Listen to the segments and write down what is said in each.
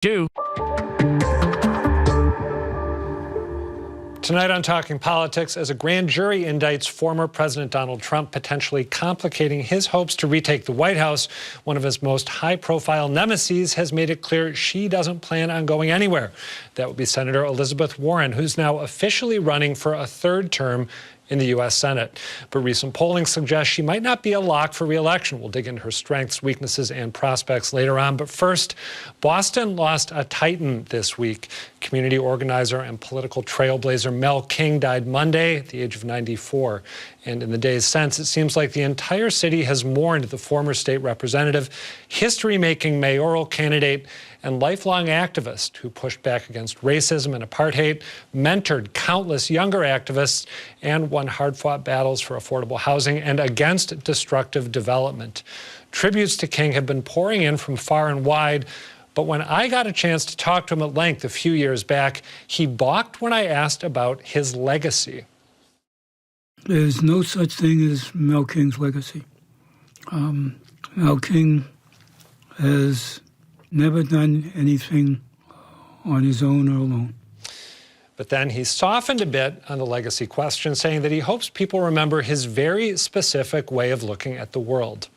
do. Tonight on Talking Politics, as a grand jury indicts former President Donald Trump, potentially complicating his hopes to retake the White House, one of his most high-profile nemeses has made it clear she doesn't plan on going anywhere. That would be Senator Elizabeth Warren, who's now officially running for a third term in the U.S. Senate. But recent polling suggests she might not be a lock for re-election. We'll dig into her strengths, weaknesses, and prospects later on. But first, Boston lost a titan this week. Community organizer and political trailblazer Mel King died Monday at the age of 94. And in the days since, it seems like the entire city has mourned the former state representative, history-making mayoral candidate, and lifelong activist who pushed back against racism and apartheid, mentored countless younger activists, and won hard-fought battles for affordable housing and against destructive development. Tributes to King have been pouring in from far and wide, but when I got a chance to talk to him at length a few years back, he balked when I asked about his legacy. There's no such thing as Mel King's legacy. Mel King has never done anything on his own or alone. But then he softened a bit on the legacy question, saying that he hopes people remember his very specific way of looking at the world.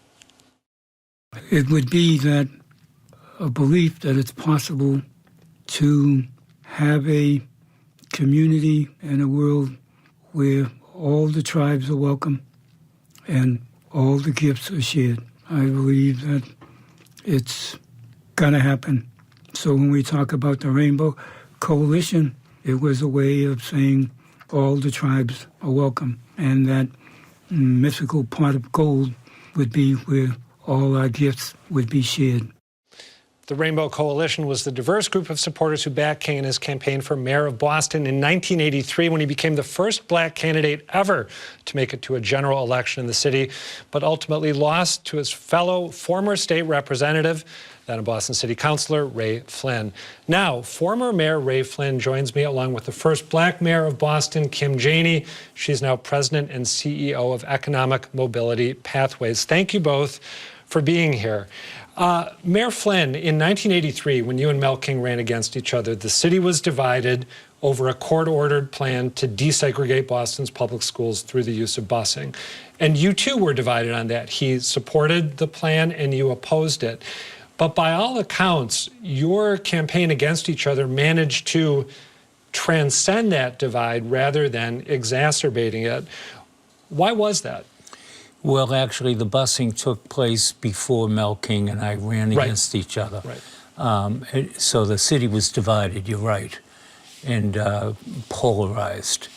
It would be that a belief that it's possible to have a community and a world where all the tribes are welcome and all the gifts are shared. I believe that it's going to happen. So when we talk about the Rainbow Coalition, it was a way of saying all the tribes are welcome, and that mythical pot of gold would be where all our gifts would be shared. The Rainbow Coalition was the diverse group of supporters who backed King in his campaign for mayor of Boston in 1983 when he became the first black candidate ever to make it to a general election in the city, but ultimately lost to his fellow former state representative, then a Boston City Councilor, Ray Flynn. Now, former Mayor Ray Flynn joins me along with the first black mayor of Boston, Kim Janey. She's now president and CEO of Economic Mobility Pathways. Thank you both for being here. Mayor Flynn, in 1983, when you and Mel King ran against each other, the city was divided over a court-ordered plan to desegregate Boston's public schools through the use of busing. And you too were divided on that. He supported the plan and you opposed it. But by all accounts, your campaign against each other managed to transcend that divide rather than exacerbating it. Why was that? Well, actually, the busing took place before Mel King and I ran against each other. Right. So the city was divided, you're right, and polarized.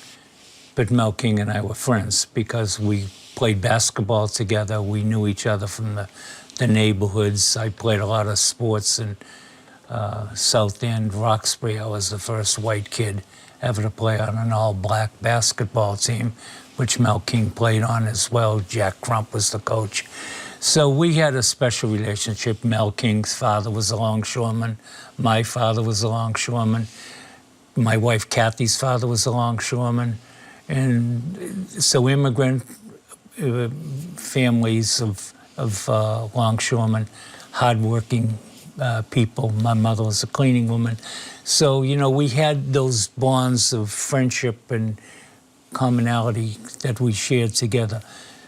But Mel King and I were friends because we played basketball together. We knew each other from the neighborhoods. I played a lot of sports in South End, Roxbury. I was the first white kid ever to play on an all-black basketball team, which Mel King played on as well. Jack Crump was the coach. So we had a special relationship. Mel King's father was a longshoreman. My father was a longshoreman. My wife Kathy's father was a longshoreman. And so immigrant families of longshoremen, hardworking people. My mother was a cleaning woman. So, you know, we had those bonds of friendship and commonality that we shared together.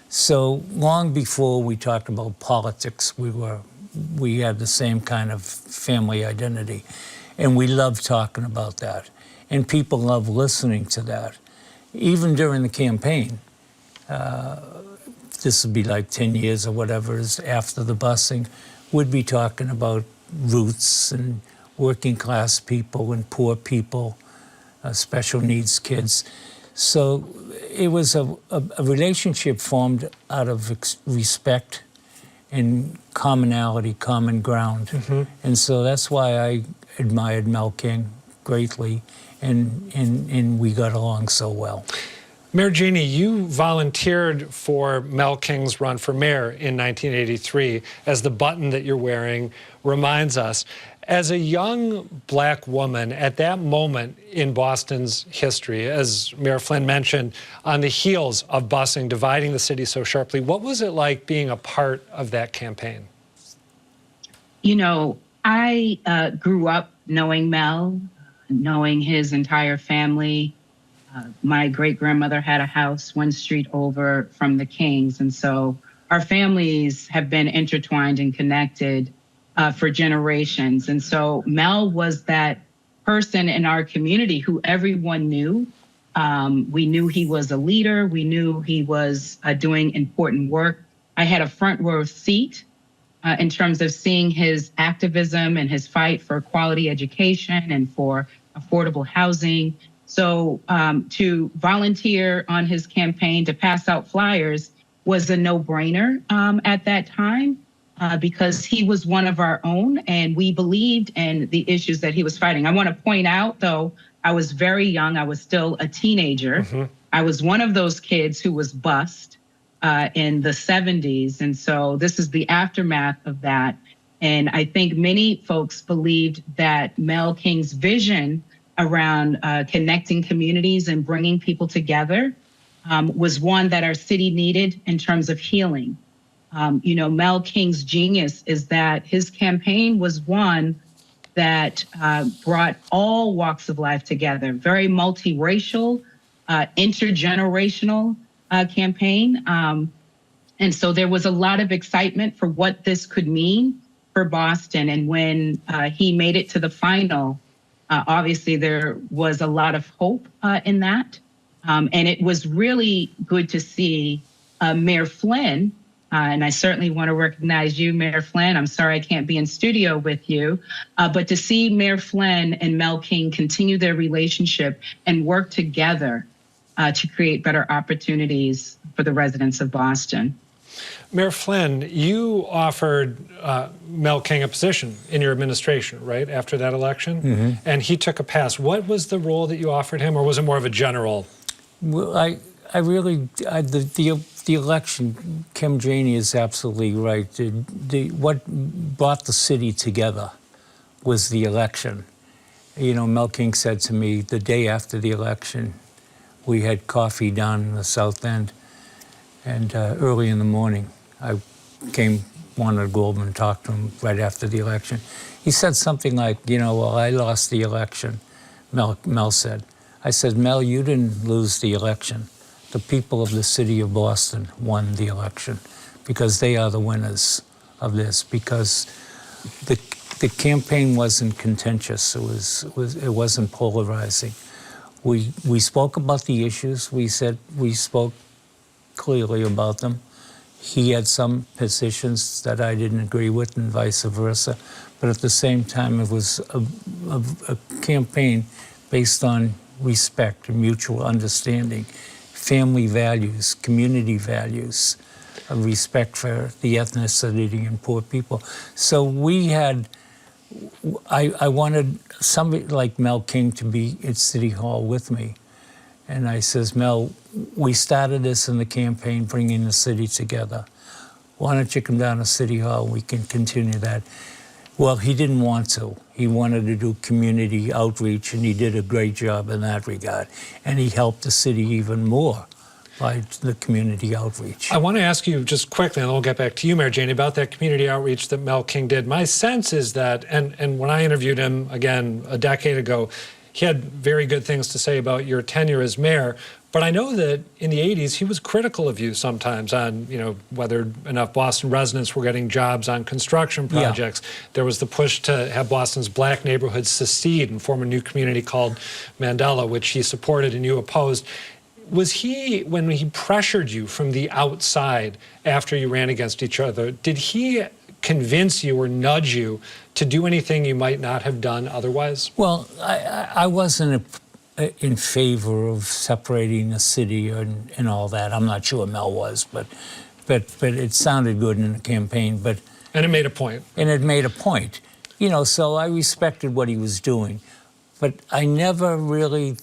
So long before we talked about politics, we had the same kind of family identity. And we loved talking about that. And people love listening to that. Even during the campaign, this would be like 10 years or whatever is after the busing, we'd be talking about roots and working class people and poor people, special needs kids. So it was a relationship formed out of respect and commonality, common ground. Mm-hmm. And so that's why I admired Mel King greatly, and we got along so well. Mayor Janey, you volunteered for Mel King's run for mayor in 1983, as the button that you're wearing reminds us. As a young black woman at that moment in Boston's history, as Mayor Flynn mentioned, on the heels of busing dividing the city so sharply, what was it like being a part of that campaign? You know, I grew up knowing Mel, knowing his entire family. My great-grandmother had a house 1 street over from the Kings. And so our families have been intertwined and connected for generations. And so Mel was that person in our community who everyone knew. We knew he was a leader. We knew he was doing important work. I had a front row seat in terms of seeing his activism and his fight for quality education and for affordable housing. So to volunteer on his campaign to pass out flyers was a no-brainer at that time because he was one of our own and we believed in the issues that he was fighting. I want to point out, though, I was very young. I was still a teenager. Mm-hmm. I was one of those kids who was bused in the 70s. And so this is the aftermath of that. And I think many folks believed that Mel King's vision around connecting communities and bringing people together was one that our city needed in terms of healing. Mel King's genius is that his campaign was one that brought all walks of life together, very multiracial, intergenerational campaign. And so there was a lot of excitement for what this could mean for Boston. And when he made it to the final, obviously there was a lot of hope in that. And it was really good to see Mayor Flynn, and I certainly want to recognize you, Mayor Flynn. I'm sorry I can't be in studio with you, but to see Mayor Flynn and Mel King continue their relationship and work together to create better opportunities for the residents of Boston. Mayor Flynn, you offered Mel King a position in your administration, right, after that election? Mm-hmm. And he took a pass. What was the role that you offered him, or was it more of a general? Well, the election, Kim Janey is absolutely right. What brought the city together was the election. Mel King said to me the day after the election, we had coffee down in the South End, and early in the morning, I wanted to go over and talk to him right after the election. He said something like, well, I lost the election, Mel said. I said, Mel, you didn't lose the election. The people of the city of Boston won the election because they are the winners of this, because the campaign wasn't contentious. It wasn't polarizing. We spoke about the issues. We spoke clearly about them. He had some positions that I didn't agree with and vice versa. But at the same time, it was a campaign based on respect and mutual understanding, family values, community values, respect for the ethnicity and poor people. So I wanted somebody like Mel King to be at City Hall with me. And I says, Mel, we started this in the campaign, bringing the city together. Why don't you come down to City Hall? We can continue that. Well, he didn't want to. He wanted to do community outreach, and he did a great job in that regard. And he helped the city even more by the community outreach. I want to ask you just quickly, and then we'll get back to you, Mayor Janey, about that community outreach that Mel King did. My sense is that, and when I interviewed him, again, a decade ago, he had very good things to say about your tenure as mayor. But I know that in the 80s, he was critical of you sometimes on, whether enough Boston residents were getting jobs on construction projects. Yeah. There was the push to have Boston's black neighborhoods secede and form a new community called Mandela, which he supported and you opposed. Was he, when he pressured you from the outside after you ran against each other, did he convince you or nudge you to do anything you might not have done otherwise? Well, I wasn't in favor of separating the city and all that. I'm not sure Mel was, but it sounded good in the campaign. And it made a point. And it made a point. So I respected what he was doing. But I never really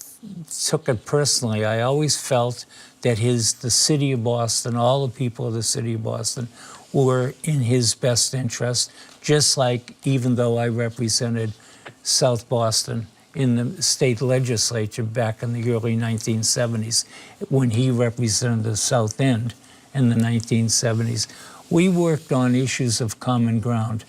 took it personally. I always felt that the city of Boston, all the people of the city of Boston, were in his best interest, just like even though I represented South Boston in the state legislature back in the early 1970s, when he represented the South End in the 1970s. We worked on issues of common ground.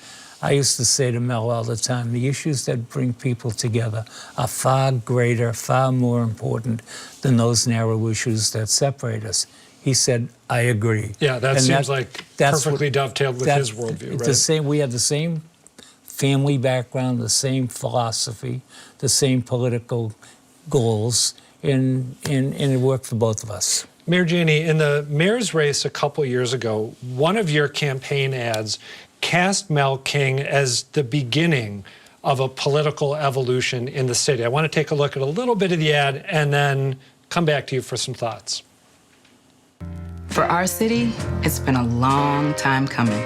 I used to say to Mel all the time, the issues that bring people together are far greater, far more important than those narrow issues that separate us. He said, I agree. Yeah, that And seems like perfectly dovetailed with his worldview, right? The same, we have the same family background, the same philosophy, the same political goals, and it worked for both of us. Mayor Janey, in the mayor's race a couple years ago, one of your campaign ads cast Mel King as the beginning of a political evolution in the city. I want to take a look at a little bit of the ad and then come back to you for some thoughts. For our city, it's been a long time coming.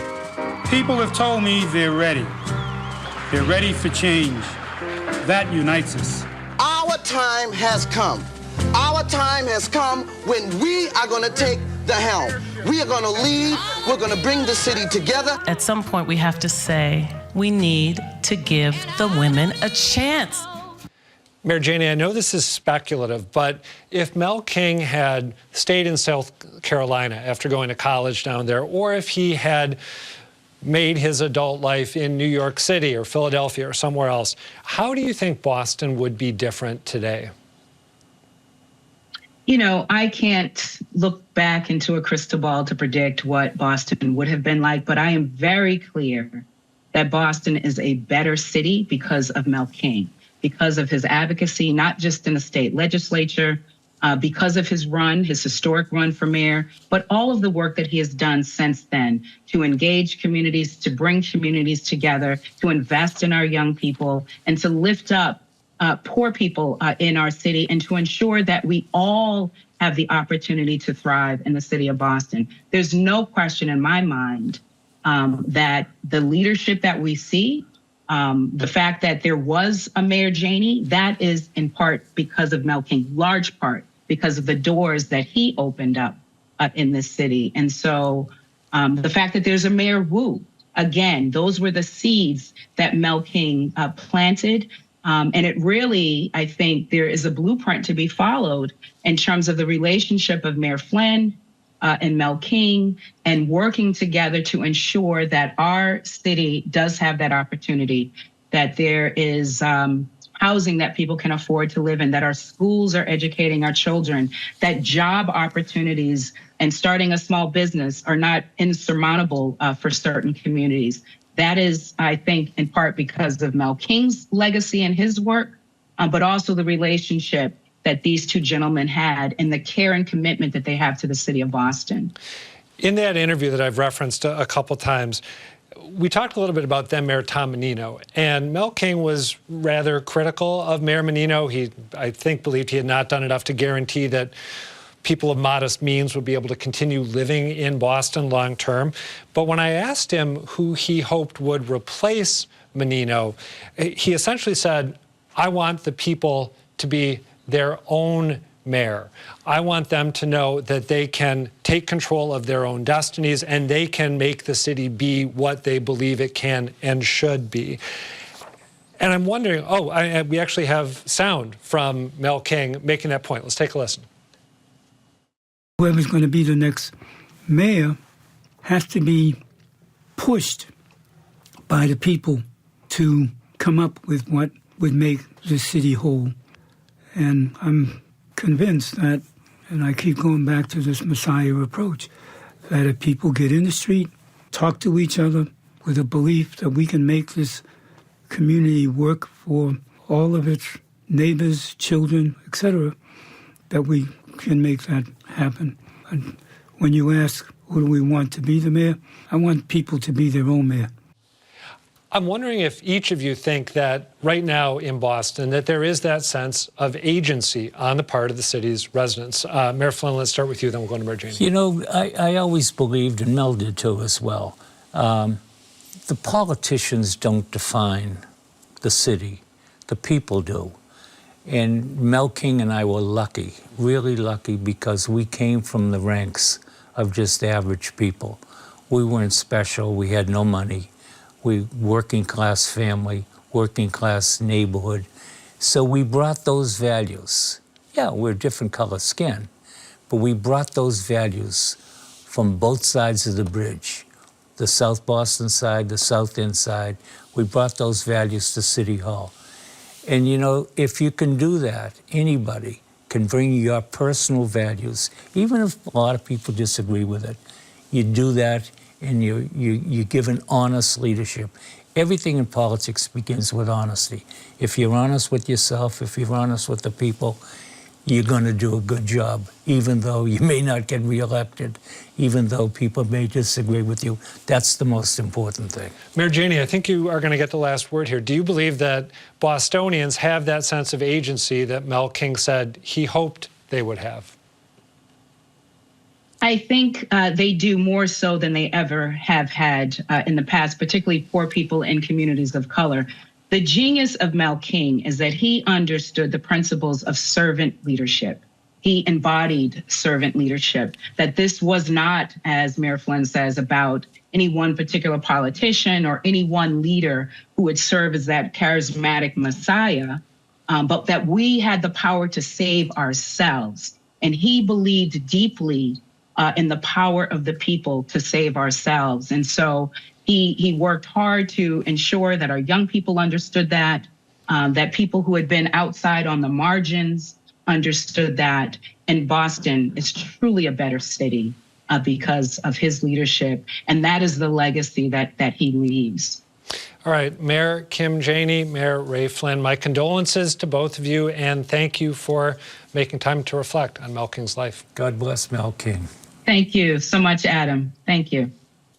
People have told me they're ready. They're ready for change. That unites us. Our time has come. Our time has come when we are going to take the helm. We are going to lead. We're going to bring the city together. At some point, we have to say we need to give the women a chance. Mayor Janey, I know this is speculative, but if Mel King had stayed in South Carolina after going to college down there, or if he had made his adult life in New York City or Philadelphia or somewhere else, how do you think Boston would be different today? You know, I can't look back into a crystal ball to predict what Boston would have been like, but I am very clear that Boston is a better city because of Mel King, because of his advocacy, not just in the state legislature, because of his run, his historic run for mayor, but all of the work that he has done since then to engage communities, to bring communities together, to invest in our young people, and to lift up poor people in our city, and to ensure that we all have the opportunity to thrive in the city of Boston. There's no question in my mind that the leadership that we see, the fact that there was a Mayor Janey, that is in part because of Mel King, large part because of the doors that he opened up in this city. And so the fact that there's a Mayor Wu, again, those were the seeds that Mel King planted. And it really, I think there is a blueprint to be followed in terms of the relationship of Mayor Flynn and Mel King, and working together to ensure that our city does have that opportunity, that there is housing that people can afford to live in, that our schools are educating our children, that job opportunities and starting a small business are not insurmountable for certain communities. That is, I think, in part because of Mel King's legacy and his work, but also the relationship that these two gentlemen had and the care and commitment that they have to the city of Boston. In that interview that I've referenced a couple times, we talked a little bit about then Mayor Tom Menino, and Mel King was rather critical of Mayor Menino. He, I think, believed he had not done enough to guarantee that people of modest means would be able to continue living in Boston long term. But when I asked him who he hoped would replace Menino, he essentially said, I want the people to be their own mayor. I want them to know that they can take control of their own destinies and they can make the city be what they believe it can and should be. And I'm wondering, we actually have sound from Mel King making that point. Let's take a listen. Whoever's going to be the next mayor has to be pushed by the people to come up with what would make the city whole. And I'm convinced that, and I keep going back to this Messiah approach, that if people get in the street, talk to each other with a belief that we can make this community work for all of its neighbors, children, etc., that we can make that happen. And when you ask, who do we want to be the mayor? I want people to be their own mayor. I'm wondering if each of you think that right now in Boston that there is that sense of agency on the part of the city's residents. Mayor Flynn, let's start with you, then we'll go to Mayor Janey. You know, I always believed, and Mel did too as well, the politicians don't define the city, the people do. And Mel King and I were lucky, really lucky, because we came from the ranks of just average people. We weren't special, we had no money. We working class family, working class neighborhood. So we brought those values. Yeah, we're different color skin, but we brought those values from both sides of the bridge. the South Boston side, the South End side. We brought those values to City Hall. And you know, if you can do that, anybody can bring your personal values, even if a lot of people disagree with it. You do that, and you give an honest leadership. Everything in politics begins with honesty. If you're honest with yourself, if you're honest with the people, you're going to do a good job, even though you may not get reelected, even though people may disagree with you. That's the most important thing. Mayor Janey, I think you are going to get the last word here. Do you believe that Bostonians have that sense of agency that Mel King said he hoped they would have? I think they do more so than they ever have had in the past, particularly poor people in communities of color. The genius of Mel King is that he understood the principles of servant leadership. He embodied servant leadership, that this was not, as Mayor Flynn says, about any one particular politician or any one leader who would serve as that charismatic messiah, but that we had the power to save ourselves. And he believed deeply in the power of the people to save ourselves. And so he worked hard to ensure that our young people understood that, that people who had been outside on the margins understood that. And Boston is truly a better city because of his leadership. And that is the legacy that he leaves. All right, Mayor Kim Janey, Mayor Ray Flynn, my condolences to both of you, and thank you for making time to reflect on Mel King's life. God bless Mel King. Thank you so much, Adam. Thank you.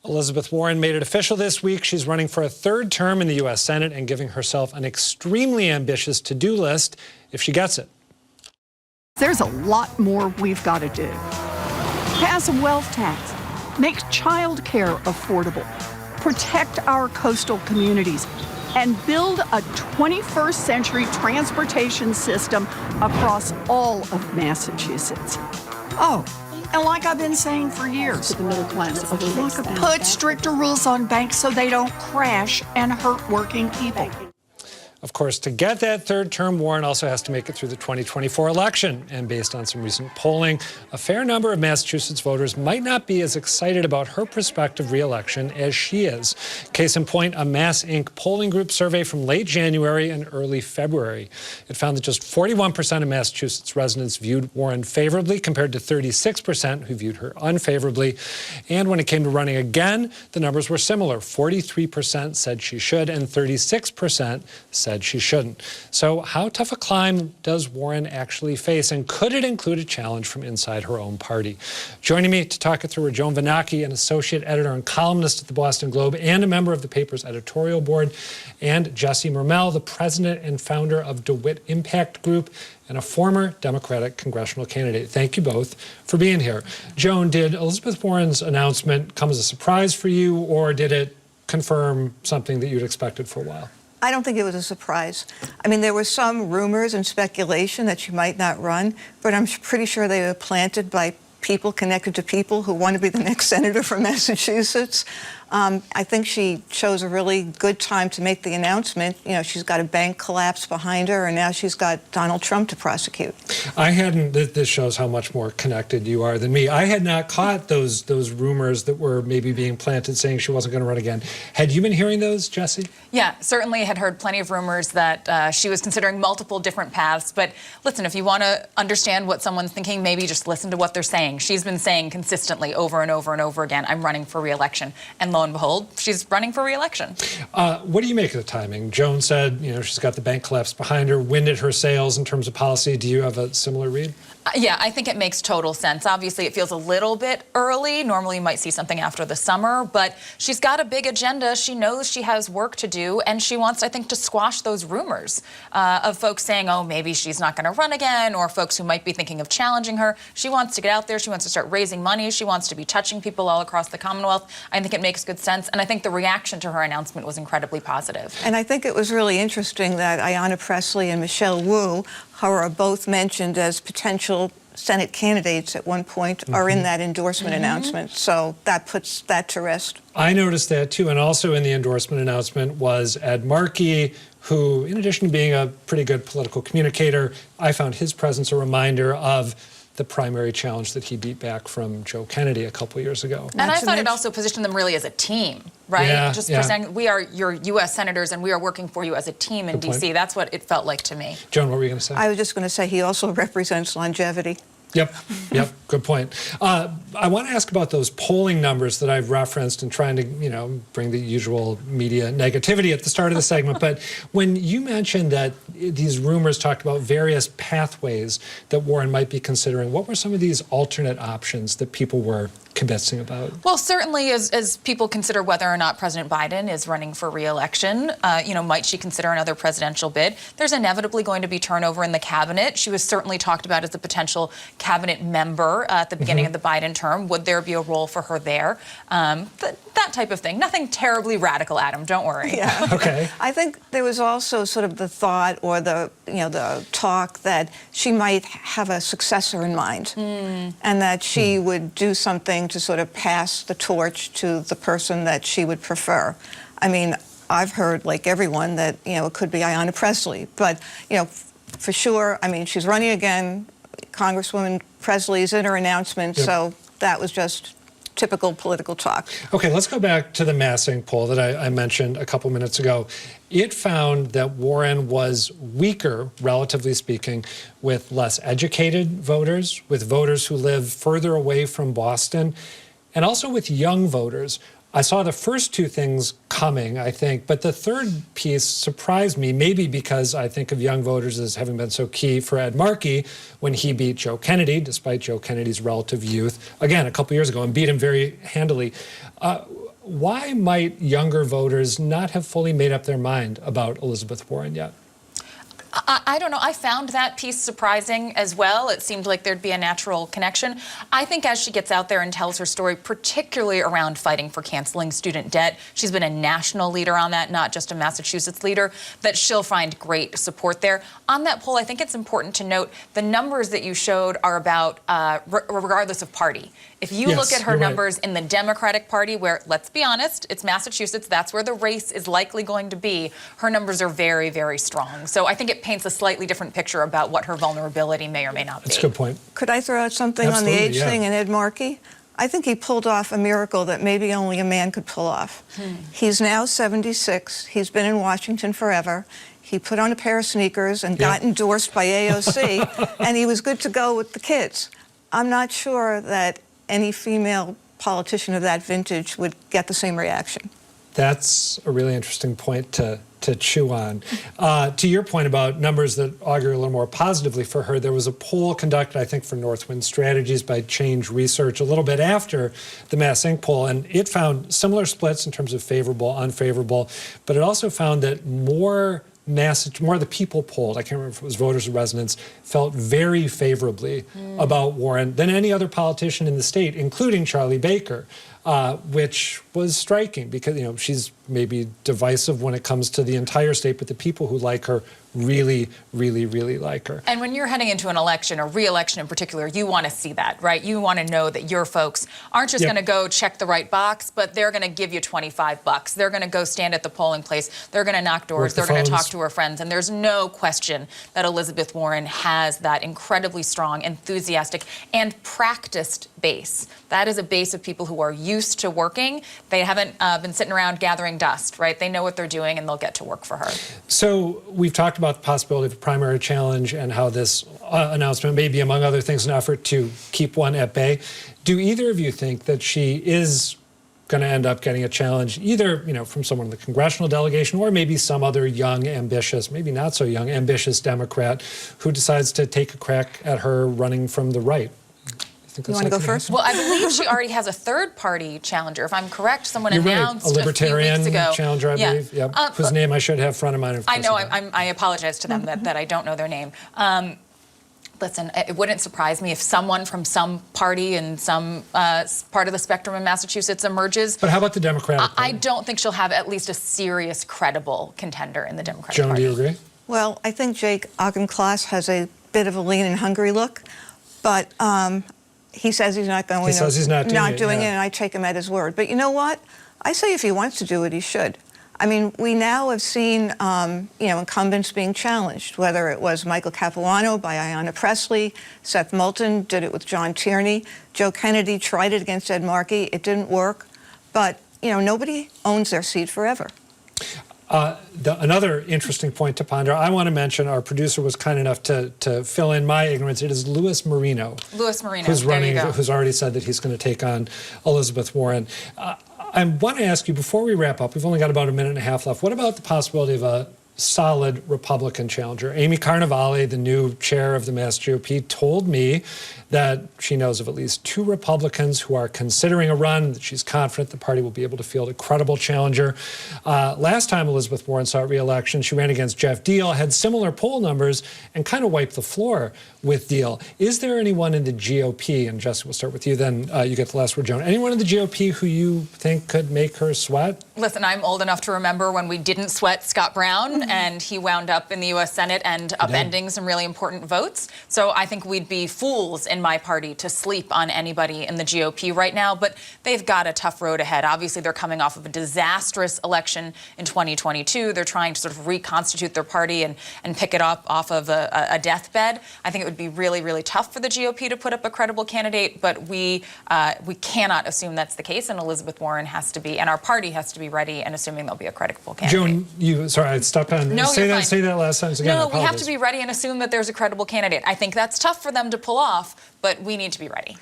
Elizabeth Warren made it official this week. She's running for a third term in the U.S. Senate and giving herself an extremely ambitious to-do list if she gets it. There's a lot more we've got to do. Pass a wealth tax, make child care affordable, protect our coastal communities, and build a 21st century transportation system across all of Massachusetts. Oh, and like I've been saying for years, the middle class, put stricter rules on banks so they don't crash and hurt working people. Of course, to get that third term, Warren also has to make it through the 2024 election. And based on some recent polling, a fair number of Massachusetts voters might not be as excited about her prospective re-election as she is. Case in point, a Mass Inc. polling group survey from late January and early February. It found that just 41% of Massachusetts residents viewed Warren favorably compared to 36% who viewed her unfavorably. And when it came to running again, the numbers were similar. 43% said she should and 36% said she shouldn't. So how tough a climb does Warren actually face, and could it include a challenge from inside her own party? Joining me to talk it through are Joan Vanacki, an associate editor and columnist at the Boston Globe and a member of the paper's editorial board, and Jesse Mermel, the president and founder of DeWitt Impact Group and a former Democratic congressional candidate. Thank you both for being here. Joan, did Elizabeth Warren's announcement come as a surprise for you, or did it confirm something that you'd expected for a while? I don't think it was a surprise. I mean, there were some rumors and speculation that she might not run, but I'm pretty sure they were planted by people connected to people who want to be the next senator from Massachusetts. I think she chose a really good time to make the announcement. You know, she's got a bank collapse behind her, and now she's got Donald Trump to prosecute. This shows how much more connected you are than me. I had not caught those rumors that were maybe being planted saying she wasn't going to run again. Had you been hearing those, Jesse? Yeah, certainly had heard plenty of rumors that she was considering multiple different paths. But listen, if you want to understand what someone's thinking, maybe just listen to what they're saying. She's been saying consistently over and over and over again, I'm running for re-election. And lo and behold, she's running for re-election. What do you make of the timing? Joan said, you know, she's got the bank collapse behind her, winded her sails in terms of policy. Do you have a similar read? Yeah, I think it makes total sense. Obviously, it feels a little bit early. Normally, you might see something after the summer, but she's got a big agenda. She knows she has work to do, and she wants, I think, to squash those rumors of folks saying, oh, maybe she's not going to run again, or folks who might be thinking of challenging her. She wants to get out there. She wants to start raising money. She wants to be touching people all across the Commonwealth. I think it makes good sense, and I think the reaction to her announcement was incredibly positive. And I think it was really interesting that Ayanna Pressley and Michelle Wu, who are both mentioned as potential Senate candidates at one point, are in that endorsement announcement. So that puts that to rest. I noticed that too. And also in the endorsement announcement was Ed Markey, who, in addition to being a pretty good political communicator, I found his presence a reminder of the primary challenge that he beat back from Joe Kennedy a couple years ago. And I thought it also positioned them really as a team, right? Yeah, Just yeah. presenting, we are your U.S. senators and we are working for you as a team in Good D.C. point. That's what it felt like to me. Joan, what were you going to say? I was just going to say he also represents longevity. Yep, good point. I want to ask about those polling numbers that I've referenced and trying to, bring the usual media negativity at the start of the segment. But when you mentioned that these rumors talked about various pathways that Warren might be considering, what were some of these alternate options that people were convincing about? Well, certainly as people consider whether or not President Biden is running for re-election, might she consider another presidential bid? There's inevitably going to be turnover in the cabinet. She was certainly talked about as a potential cabinet member at the beginning of the Biden term. Would there be a role for her there? That type of thing. Nothing terribly radical, Adam. Don't worry. Yeah. Okay. I think there was also sort of the thought or the talk that she might have a successor in mind, and that she would do something to sort of pass the torch to the person that she would prefer. I mean, I've heard, like everyone, that it could be Ayanna Pressley, but for sure, I mean, she's running again. Congresswoman Presley's in her announcement, so that was just typical political talk. Okay, let's go back to the Massing poll that I mentioned a couple minutes ago. It found that Warren was weaker, relatively speaking, with less educated voters, with voters who live further away from Boston, and also with young voters. I saw the first two things coming, I think, but the third piece surprised me, maybe because I think of young voters as having been so key for Ed Markey when he beat Joe Kennedy, despite Joe Kennedy's relative youth, again, a couple years ago, and beat him very handily. Why might younger voters not have fully made up their mind about Elizabeth Warren yet? I don't know. I found that piece surprising as well. It seemed like there'd be a natural connection. I think as she gets out there and tells her story, particularly around fighting for canceling student debt, she's been a national leader on that, not just a Massachusetts leader, that she'll find great support there. On that poll, I think it's important to note the numbers that you showed are about regardless of party. If you look at her numbers in the Democratic Party, where, let's be honest, it's Massachusetts, that's where the race is likely going to be, her numbers are very, very strong. So I think it paints a slightly different picture about what her vulnerability may or may not be. That's a good point. Could I throw out something on the age thing and Ed Markey? I think he pulled off a miracle that maybe only a man could pull off. He's now 76. He's been in Washington forever. He put on a pair of sneakers and got endorsed by AOC, and he was good to go with the kids. I'm not sure that any female politician of that vintage would get the same reaction. That's a really interesting point to chew on. To your point about numbers that augur a little more positively for her, there was a poll conducted, I think, for Northwind Strategies by Change Research a little bit after the Mass Inc. poll, and it found similar splits in terms of favorable, unfavorable, but it also found that more of the people polled, I can't remember if it was voters or residents, felt very favorably about Warren than any other politician in the state, including Charlie Baker, which was striking because, she's maybe divisive when it comes to the entire state, but the people who like her really, really, really like her. And when you're heading into an election, a re-election in particular, you want to see that, right? You want to know that your folks aren't just going to go check the right box, but they're going to give you $25. They're going to go stand at the polling place. They're going to knock doors. They're going to talk to her friends. And there's no question that Elizabeth Warren has that incredibly strong, enthusiastic, and practiced base. That is a base of people who are used to working. They haven't been sitting around gathering dust, right? They know what they're doing, and they'll get to work for her. So we've talked about the possibility of a primary challenge and how this announcement may be, among other things, an effort to keep one at bay. Do either of you think that she is going to end up getting a challenge, either from someone in the congressional delegation or maybe some other young, ambitious, maybe not so young, ambitious Democrat who decides to take a crack at her running from the right? You want to go first? Well, I believe she already has a third-party challenger. If I'm correct, someone You're announced right. A libertarian a few weeks ago. Challenger, I believe. Yep. Whose name I should have front of mind. I know. I apologize to them that I don't know their name. Listen, it wouldn't surprise me if someone from some party in some part of the spectrum in Massachusetts emerges. But how about the Democratic Party? I don't think she'll have at least a serious, credible contender in the Democratic Joan, Party. do you agree? Well, I think Jake Auchincloss has a bit of a lean and hungry look, but he says he's not going. He says he's not doing it, and I take him at his word. But you know what? I say if he wants to do it, he should. I mean, we now have seen, incumbents being challenged, whether it was Michael Capuano by Ayanna Pressley, Seth Moulton did it with John Tierney, Joe Kennedy tried it against Ed Markey, it didn't work, but, nobody owns their seat forever. Another interesting point to ponder, I want to mention, our producer was kind enough to fill in my ignorance. It is Louis Marino. Louis Marino, who's running, there you go. who's already said that he's going to take on Elizabeth Warren. I want to ask you, before we wrap up, we've only got about a minute and a half left, what about the possibility of a solid Republican challenger? Amy Carnevale, the new chair of the Mass GOP, told me that she knows of at least 2 Republicans who are considering a run, that she's confident the party will be able to field a credible challenger. Last time Elizabeth Warren sought re-election, she ran against Jeff Deal, had similar poll numbers, and kind of wiped the floor with Deal. Is there anyone in the GOP, and Jesse, we'll start with you, then you get the last word, Joan, anyone in the GOP who you think could make her sweat? Listen, I'm old enough to remember when we didn't sweat Scott Brown, and he wound up in the U.S. Senate and upending some really important votes. So I think we'd be fools in my party to sleep on anybody in the GOP right now, but they've got a tough road ahead. Obviously, they're coming off of a disastrous election in 2022. They're trying to sort of reconstitute their party and pick it up off of a deathbed. I think it would be really, really tough for the GOP to put up a credible candidate, but we cannot assume that's the case, and Elizabeth Warren has to be, and our party has to be ready and assuming there'll be a credible candidate. Joan, sorry, I stopped on. No, say you're that. fine. Say that last sentence again. No, we have to be ready and assume that there's a credible candidate. I think that's tough for them to pull off, but we need to be ready.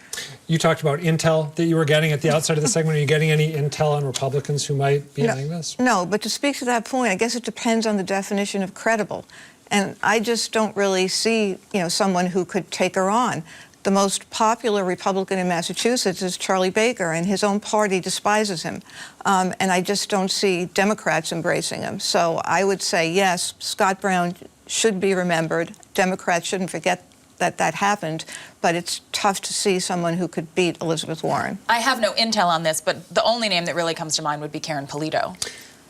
You talked about intel that you were getting at the outset of the segment. Are you getting any intel on Republicans who might be doing this? No, but to speak to that point, I guess it depends on the definition of credible. And I just don't really see, someone who could take her on. The most popular Republican in Massachusetts is Charlie Baker, and his own party despises him. And I just don't see Democrats embracing him. So I would say, yes, Scott Brown should be remembered. Democrats shouldn't forget that happened, but it's tough to see someone who could beat Elizabeth Warren. I have no intel on this, but the only name that really comes to mind would be Karen Polito.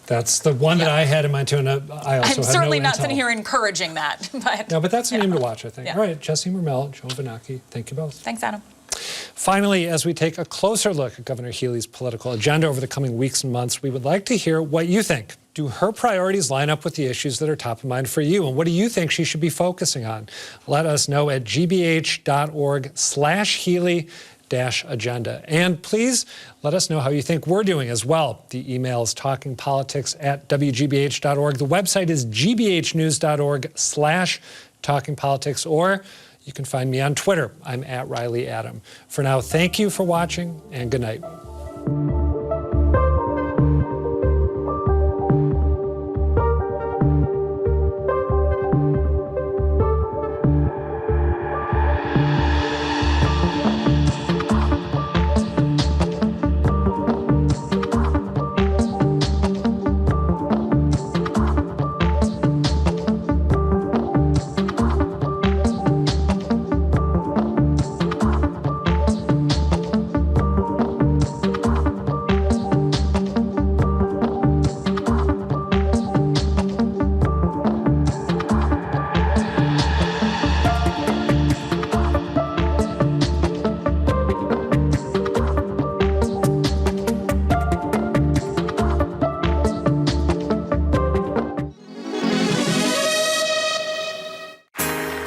That's the one that I had in mind too, and I also I'm have certainly no not intel. sitting here encouraging that. But No, but that's a name to watch, I think. Yeah. All right, Jesse Mermel, Joan Vanacki, thank you both. Thanks, Adam. Finally, as we take a closer look at Governor Healey's political agenda over the coming weeks and months, we would like to hear what you think. Do her priorities line up with the issues that are top of mind for you? And what do you think she should be focusing on? Let us know at gbh.org/Healey-agenda. And please let us know how you think we're doing as well. The email is talkingpolitics@wgbh.org. The website is gbhnews.org/talkingpolitics, or you can find me on Twitter. I'm at Reilly Adam. For now, thank you for watching, and good night.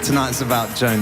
Tonight's about Joni.